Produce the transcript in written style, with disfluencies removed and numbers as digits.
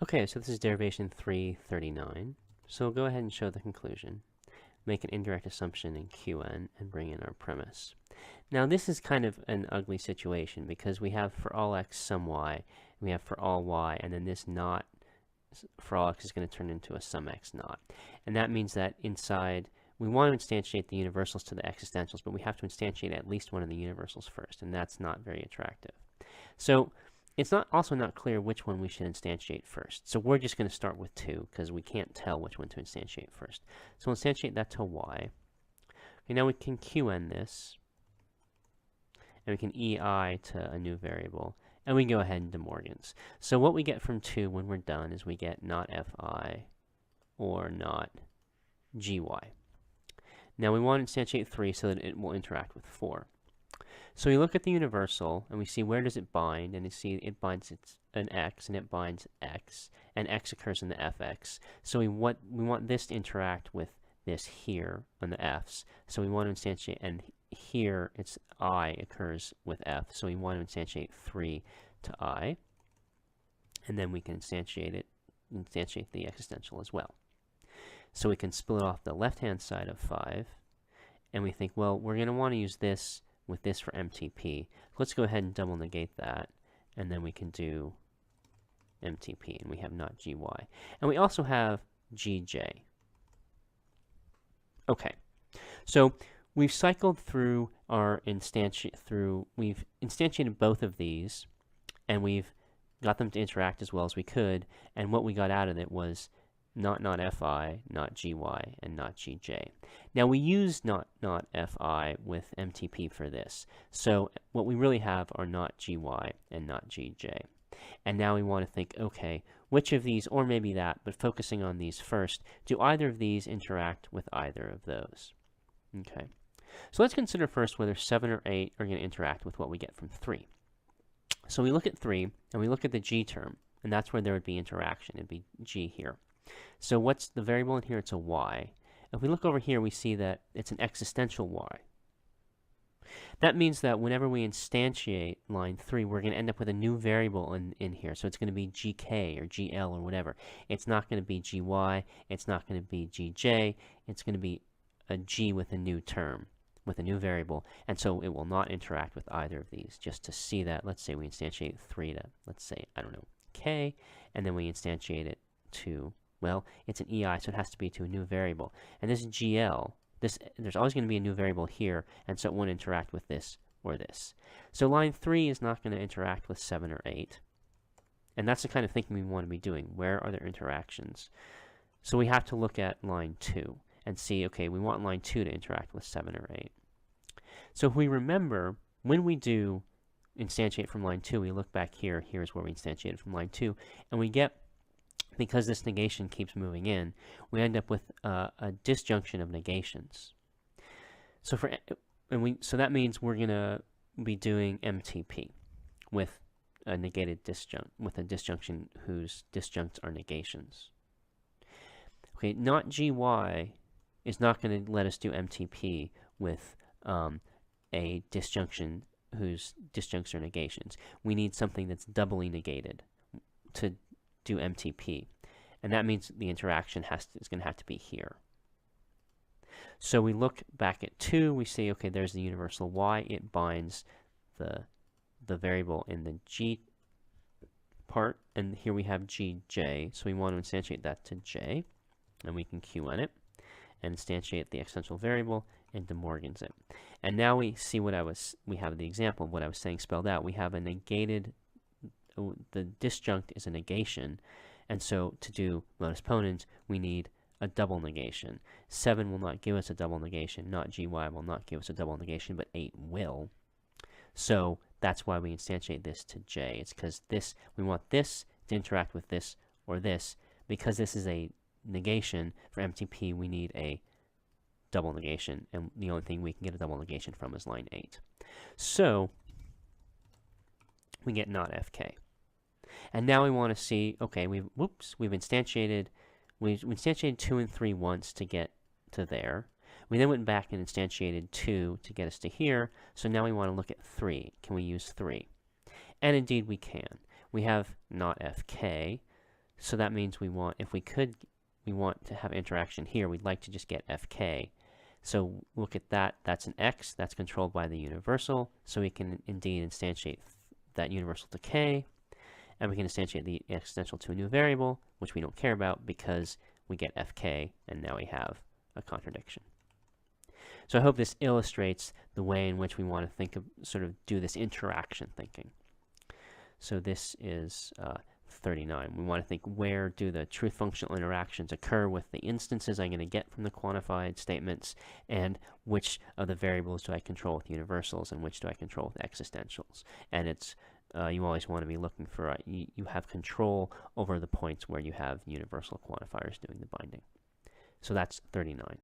Okay, so this is derivation 339. So we'll go ahead and show the conclusion, make an indirect assumption in Qn, and bring in our premise. Now this is kind of an ugly situation because we have for all x some y, and we have for all y, and then this not for all x is going to turn into a sum x naught. And that means that inside, we want to instantiate the universals to the existentials, but we have to instantiate at least one of the universals first, and that's not very attractive. So it's also not clear which one we should instantiate first. So we're just going to start with 2 because we can't tell which one to instantiate first. So we'll instantiate that to y. Okay, now we can qn this, and we can ei to a new variable, and we can go ahead and De Morgan's. So what we get from 2 when we're done is we get not fi or not gy. Now we want to instantiate 3 so that it will interact with 4. So we look at the universal, and we see where does it bind, and you see it binds an x, and it binds x, and x occurs in the fx. So we want this to interact with this here on the f's. So we want to instantiate, and here it's I occurs with f, so we want to instantiate 3 to I, and then we can instantiate the existential as well. So we can split off the left-hand side of 5, and we think, well, we're going to want to use this with this for MTP. Let's go ahead and double negate that, and then we can do MTP, and we have not GY. And we also have GJ. Okay, so we've cycled through our we've instantiated both of these, and we've got them to interact as well as we could, and what we got out of it was not fi, not gy, and not gj. Now we use not fi with MTP for this, so what we really have are not gy and not gj. And now we want to think, okay, which of these, or maybe that, but focusing on these first, do either of these interact with either of those? Okay, so let's consider first whether 7 or 8 are going to interact with what we get from 3. So we look at 3, and we look at the g term, and that's where there would be interaction. It'd be g here. So what's the variable in here? It's a y. If we look over here, we see that it's an existential y. That means that whenever we instantiate line 3, we're going to end up with a new variable in here. So it's going to be gk or gl or whatever. It's not going to be gy. It's not going to be gj. It's going to be a g with a new term, with a new variable. And so it will not interact with either of these. Just to see that, let's say we instantiate 3 to, let's say, I don't know, k, and then we instantiate it to, well, it's an EI, so it has to be to a new variable. And this GL, there's always going to be a new variable here, and so it won't interact with this or this. So line 3 is not going to interact with 7 or 8. And that's the kind of thinking we want to be doing. Where are their interactions? So we have to look at line 2 and see, okay, we want line 2 to interact with 7 or 8. So if we remember, when we do instantiate from line 2, we look back here, here's where we instantiated from line 2, and we get, because this negation keeps moving in, we end up with a disjunction of negations. So so that means we're going to be doing MTP with a negated with a disjunction whose disjuncts are negations. Okay, not GY is not going to let us do MTP with a disjunction whose disjuncts are negations. We need something that's doubly negated to do MTP, and that means the interaction is going to have to be here. So we look back at 2, we see, okay, there's the universal y, it binds the variable in the g part, and here we have gj, so we want to instantiate that to j, and we can qn it, and instantiate the existential variable, and De Morgan's it. And now we see we have the example of what I was saying spelled out. We have a negated, the disjunct is a negation, and so to do modus ponens, we need a double negation. 7 will not give us a double negation, not gy will not give us a double negation, but 8 will. So that's why we instantiate this to j. It's because we want this to interact with this or this. Because this is a negation, for MTP we need a double negation, and the only thing we can get a double negation from is line 8. So we get not fk. And now we want to see, okay, we've instantiated 2 and 3 once to get to there. We then went back and instantiated 2 to get us to here, so now we want to look at 3. Can we use 3? And indeed we can. We have not fk, So that means we want, if we want to have interaction here, we'd like to just get fk. So look at that, that's an x, that's controlled by the universal, so we can indeed instantiate that universal to k, and we can instantiate the exponential to a new variable, which we don't care about because we get fk, and now we have a contradiction. So I hope this illustrates the way in which we want to think of, sort of do this interaction thinking. So this is 39. We want to think, where do the truth functional interactions occur with the instances I'm going to get from the quantified statements, and which of the variables do I control with universals and which do I control with existentials. And it's you always want to be looking for, you have control over the points where you have universal quantifiers doing the binding. So that's 39.